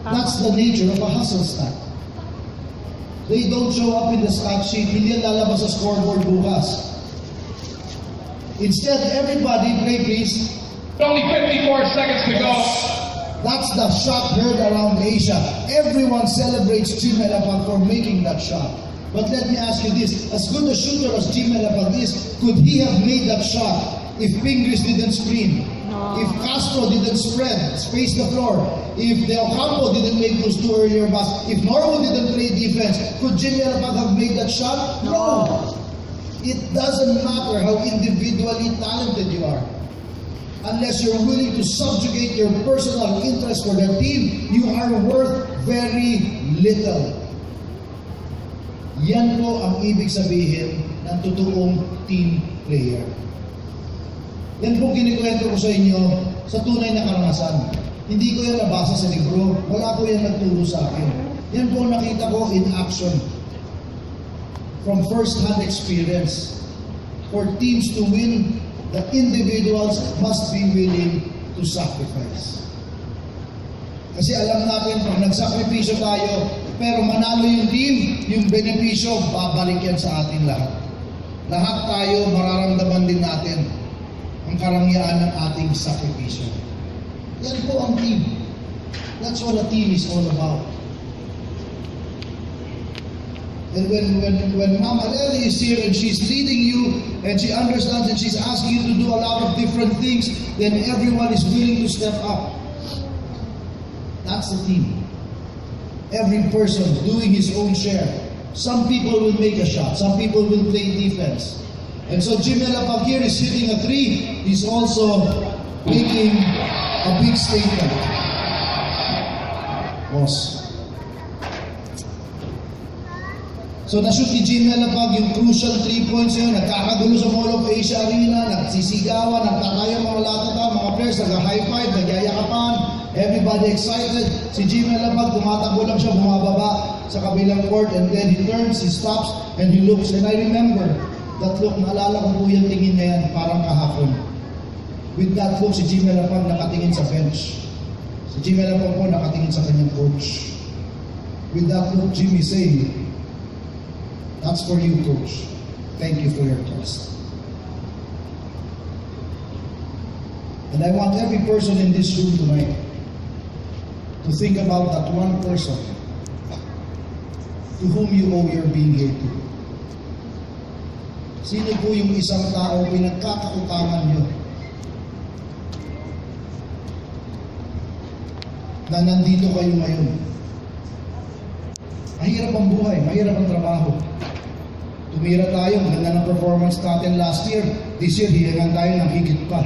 That's the nature of a hustle stat. They don't show up in the stat sheet, hindi yan lalabas sa scoreboard bukas. Instead, everybody, play please. only 54 seconds to go. That's the shot heard around Asia. Everyone celebrates Jim Alapag for making that shot. But let me ask you this, as good a shooter as Jim Alapag is, could he have made that shot if Pinkies didn't screen? If Castro didn't spread, space the floor, if De Ocampo didn't make those two earlier baskets, if Norwood didn't play defense, could Jimmy Alapag have made that shot? No. It doesn't matter how individually talented you are. Unless you're willing to subjugate your personal interest for the team, you are worth very little. Yan po ang ibig sabihin ng totoong team player. Yan po kinikwento ko sa inyo sa tunay na karanasan. Hindi ko yan nabasa sa libro. Wala po yan nagturo sa akin. Yan po nakita ko in action. From first-hand experience. For teams to win, the individuals must be willing to sacrifice. Kasi alam natin, pag nagsakripisyo tayo, pero manalo yung team, yung benepisyo, babalik yan sa ating lahat. Lahat tayo, mararamdaman din natin ang karangyaan ng ating sakripisyo. Yan po ang team. That's what a team is all about. And when Ma'am Areli is here and she's leading you and she understands and she's asking you to do a lot of different things, then everyone is willing to step up. That's the team. Every person doing his own share. Some people will make a shot. Some people will play defense. And so Jimmy Alapag here is hitting a three. He's also making a big statement. Boss. So na-shoot ni Jimmy Alapag yung crucial 3 points yun. Nagkakagulo sa Mall of Asia Arena, nagsisigawan, nagtatayo mga latata, mga players, nag-high five, nagyayakapan, everybody excited. Si Jimmy Alapag, tumatakbo lang siya, bumababa sa kabilang court, and then he turns, he stops, and he looks. And I remember that look, naalala ko po yung tingin na yan, parang kahapon. With that look, si Jimmy Alapag nakatingin sa bench. Si Jimmy Alapag po nakatingin sa kanyang coach. With that look, Jimmy say, "That's for you, coach. Thank you for your trust." And I want every person in this room tonight to think about that one person to whom you owe your being here to. Sino po yung isang tao pinagkakautangan nyo na nandito kayo ngayon? Mahirap ang buhay, mahirap ang trabaho. Tumira tayo, ganda ng performance natin last year. This year, hihingan tayo ng higit pa.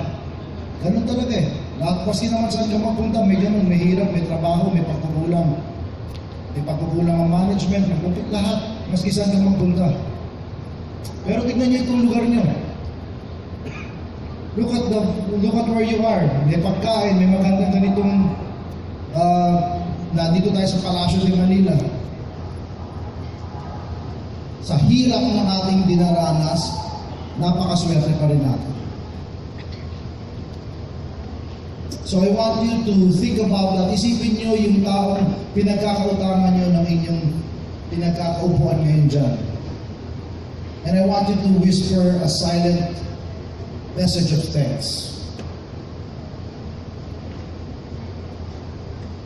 Ganun talaga eh. Lahat kasi naman saan ka mapunta, may ganun, may hirap, may trabaho, may pagkukulang. May pagkukulang ang management, may pagkukulang lahat, maski saan ka mapunta. Pero tignan niyo itong lugar niyo. Look at where you are. May pagkain, may magandang ganitong nandito tayo sa Palacio de Manila. Sa hirap ng ating dinaranas, napakaswerte pa rin natin. So I want you to think about that. Isipin nyo yung taong pinagkakautangan nyo ng inyong pinagkakaupuan ngayon dyan. And I want you to whisper a silent message of thanks.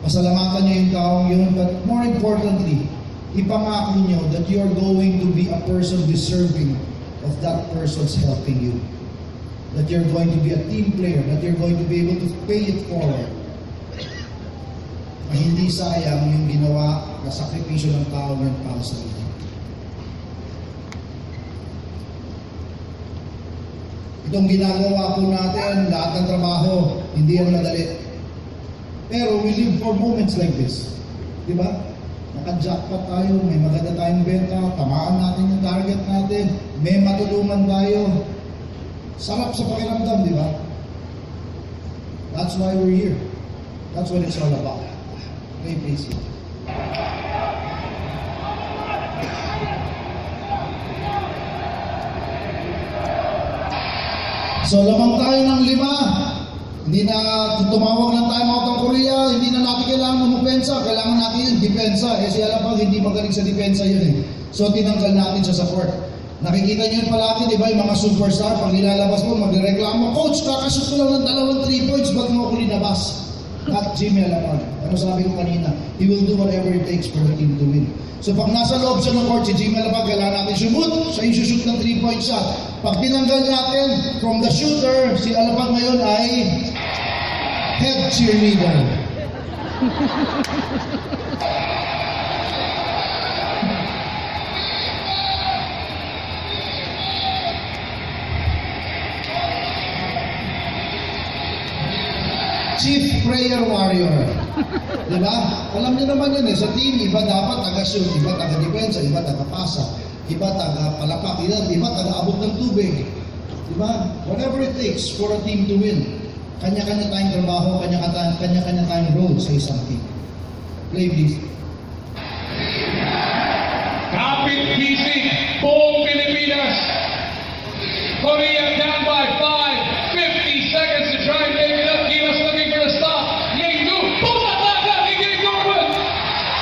Pasalamatan nyo yung taong yun, but more importantly, ipangako nyo that you are going to be a person deserving of that person's helping you. That you're going to be a team player, that you're going to be able to pay it forward. Na hindi sayang yung ginawa na sakripisyo ng tao yan para sa inyo. Itong ginagawa po natin, lahat ng trabaho, hindi yan madali. Pero we live for moments like this. Di ba? Naka-jackpot tayo, may maganda tayong benta, tamaan natin yung target natin, may matulungan tayo. Sarap sa pakiramdam, di ba? That's why we're here. That's what it's all about. Okay, please. So, lamang tayo ng 5. Hindi na tumawag ng time out ng Korea, hindi na natin kailangan umupensa, kailangan natin yung depensa. Eh si Alapag hindi magaling sa depensa yun eh. So tinanggal natin siya sa court. Nakikita niyo yun palagi, di ba, yung mga superstar, pag nilalabas mo, magreklamo, "Coach, kakashoot ko lang ng 2 3 points, ba't mo ako linabas?" At Jimmy Alapag, ano sabi ko kanina, he will do whatever it takes for the team to win. So pag nasa loob siya ng court, si Jimmy Alapag, kailangan natin shoot, siya yung shoot ng 3-point shot. Pag tinanggal natin from the shooter, si Alapag ngayon ay head cheerleader. Chief Prayer Warrior. Diba? Alam niyo naman yun eh. Sa team, iba dapat taga-shoot, iba taga-depensa, iba taga-pasa, iba taga-palapak, iba taga-abot ng tubig. Diba? Whatever it takes for a team to win. Kanya-kanya tayong trabaho, kanya-kanya tayong role sa isang team. Play please. Kapit Pisig, buong Pilipinas. Korea down by 5. 50 seconds to try and make it up. Gilas looking for a stop. Yingdu, pumataka ni Gabe Norman.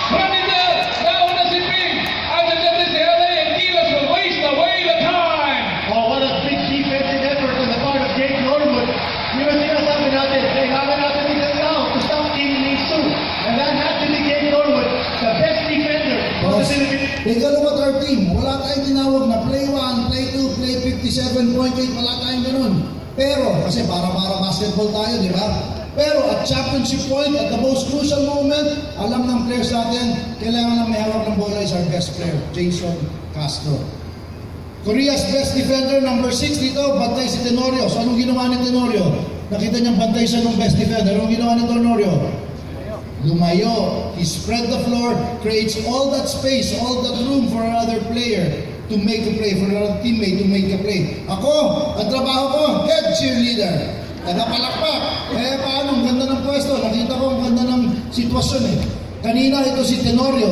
Ranidel, nauna si Ping. At the si LA and Gilas will waste away the time. Oh, what a big defensive effort on the part of Jake Norwood. Yun ang sinasabi natin, kailangan natin isang tao to stop team these two. And that has to be Jake Norwood, the best defender for the Boss. Philippines. Take a look at our team. Wala tayong tinawag na play 1, play 2, play 57.8. Wala tayong ganun. Pero, kasi para basketball tayo, di ba? Pero at championship point, at the most crucial moment, alam ng players natin, kailangan na may hawak ng bola is our best player, Jason Castro. Korea's best defender, number 6 dito, bantay si Tenorio. So anong ginawa ni Tenorio? Nakita niyang bantay siya ng best defender. Anong ginawa ni Tenorio? Lumayo. He spread the floor, creates all that space, all that room for another player to make a play, for another teammate to make a play. Ako, ang trabaho ko, head cheerleader. Tagapalakpak. Paano? Ang ganda ng pwesto. Nakita ko ang ganda ng sitwasyon eh. Kanina ito si Tenorio.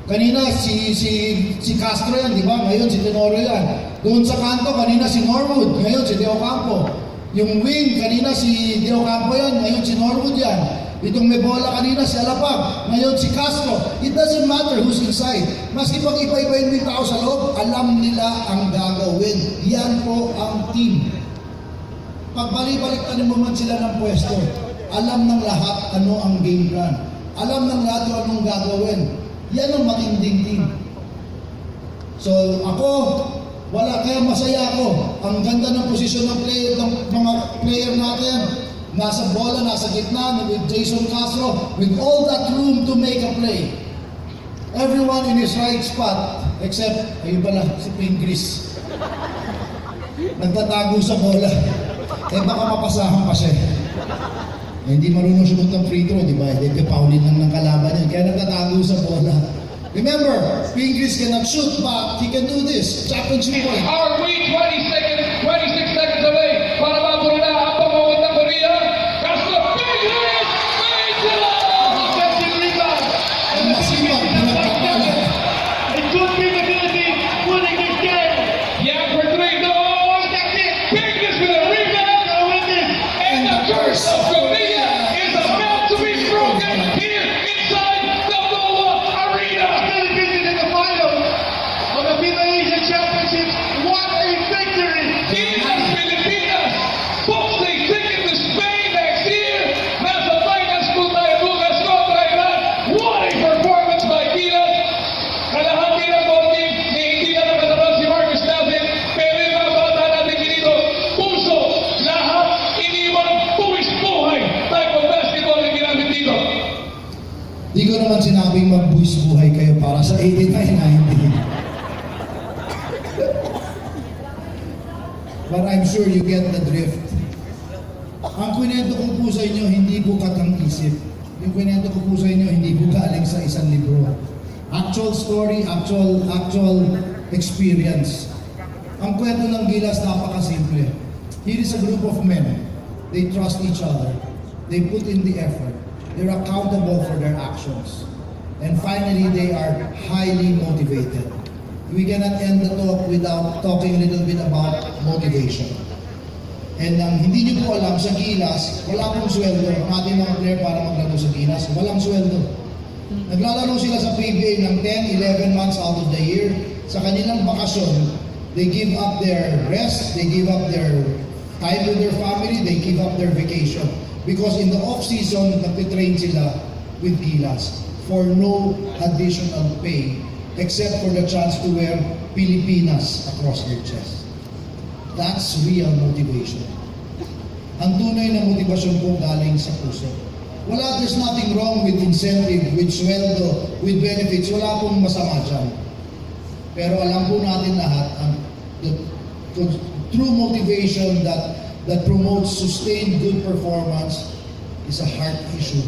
Kanina si Castro yan, di ba? Ngayon si Tenorio yan. Doon sa kanto, kanina si Norwood. Ngayon si De Ocampo. Yung wing, kanina si De Ocampo yan. Ngayon si Norwood yan. Itong may bola kanina si Alapag. Ngayon si Castro. It doesn't matter who's inside. Maski pag iba-iba yung tao sa loob, alam nila ang gagawin. Yan po ang team. Pag balik-balikan mo man sila ng pwesto, alam ng lahat ano ang game plan. Alam ng lahat kung anong gagawin. Yan ang matinding team. So ako, wala, kaya masaya ako. Ang ganda ng posisyon ng mga player natin. Nasa bola, nasa gitna, with Jason Castro, with all that room to make a play. Everyone in his right spot, except, ayun pala, si Pingris. Nagtatago sa bola. Baka mapasahan pa siya. Hindi marunong sumunod ng free throw, di ba? Hindi paulin lang ng kalaban yan. Kaya nagtatago sa bola. Remember, Pingris cannot shoot, but he can do this. Championship point. Are we 26 seconds away para mabuli na ang pamawag ng Korea? Castro, Pingris! Makes it all! Offensive rebound. Ang masipag, pinagpapala. It could be the Philippines winning this game. Yeah, for 3, no! That's it. Pingris with a rebound! Go with this. And the curse of Korea is about to be broken here inside the Boa Arena! Philippines is in the finals of the FIBA Asian Championships. What a victory! Gilas Pilipinas books a ticket to Spain next year. Nasa finals po tayo bukas kontra Iran. What a performance by Gilas! Kalahati ng ball team na hindi na nakatabal si Marcus Nazin. Pero yung mga bata natin dito, puso, lahat iniwan, puwis buhay. Type of basketball na ginamit dito. Di ko naman sinabing magbuwis buhay kayo para sa 89-90. But I'm sure you get the drift. Ang kwento ko po sa inyo, hindi bukat ang isip. Yung kwento ko po sa inyo, hindi po galing sa isang libro. Actual story, actual experience. Ang kwento ng Gilas napakasimple. Here is a group of men. They trust each other. They put in the effort. They're accountable for their actions. And finally, they are highly motivated. We cannot end the talk without talking a little bit about motivation. And hindi nyo po alam, sa Gilas, wala pong sweldo. Ang ating mga player para maglaro sa Gilas, walang sweldo. Naglalaro sila sa PBA ng 10, 11 months out of the year. Sa kanilang bakasyon, they give up their rest, they give up their time with their family, they give up their vacation. Because in the off-season, nagtitrain sila with Gilas for no additional pay except for the chance to wear Pilipinas across their chest. That's real motivation. Ang tunay na motivasyon po galing sa puso. There's nothing wrong with incentive, with sweldo, with benefits. Wala pong masama dyan. Pero alam po natin lahat, the true motivation that promotes sustained good performance is a heart issue.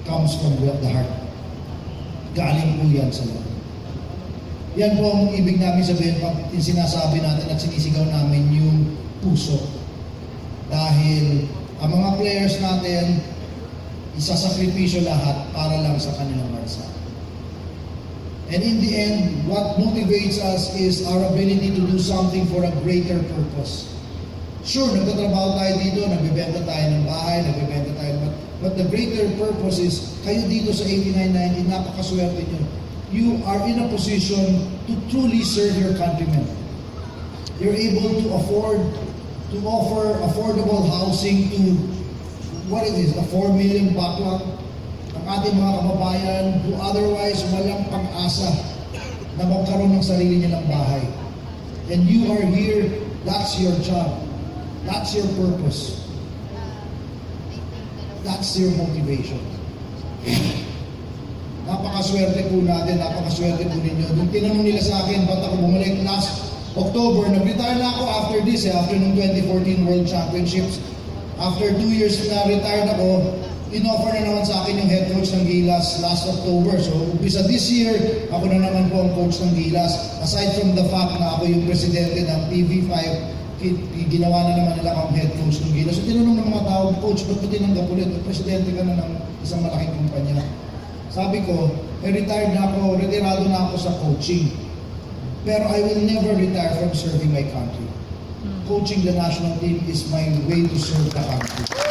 Comes from the heart. Galing po yan sa loob. Yan po ang ibig namin sabihin pag sinasabi natin at sinisigaw namin yung puso. Dahil ang mga players natin, isasakripisyo lahat para lang sa kanilang bansa. And in the end, what motivates us is our ability to do something for a greater purpose. Sure, nagtatrabaho tayo dito, nagbibenta tayo ng bahay, nagbibenta tayo, but the greater purpose is, kayo dito sa 89-90, napakaswerte nyo. You are in a position to truly serve your countrymen. You're able to offer affordable housing to, what it is, a 4 million backlog ng ating mga kababayan who otherwise walang pag-asa na magkaroon ng sarili nilang bahay. And you are here, that's your job. That's your purpose. That's your motivation. Napakaswerte po natin, napakaswerte po ninyo. Nung tinanong nila sa akin, ba't ako bumalik last October, nag-retire na ako after this, after nung 2014 World Championships. After 2 years na retired ako, in-offer na naman sa akin yung head coach ng Gilas last October. So, umpisa this year, ako na naman po ang coach ng Gilas. Aside from the fact na ako yung presidente ng TV5, ginawa na naman nila akong head coach ng Gilas. So, tinanong ng mga tao, coach, ba't mo tinanggap ulit? Presidente ka na ng isang malaking kumpanya. Sabi ko, retired na ako, retirado na ako sa coaching. Pero I will never retire from serving my country. Coaching the national team is my way to serve the country.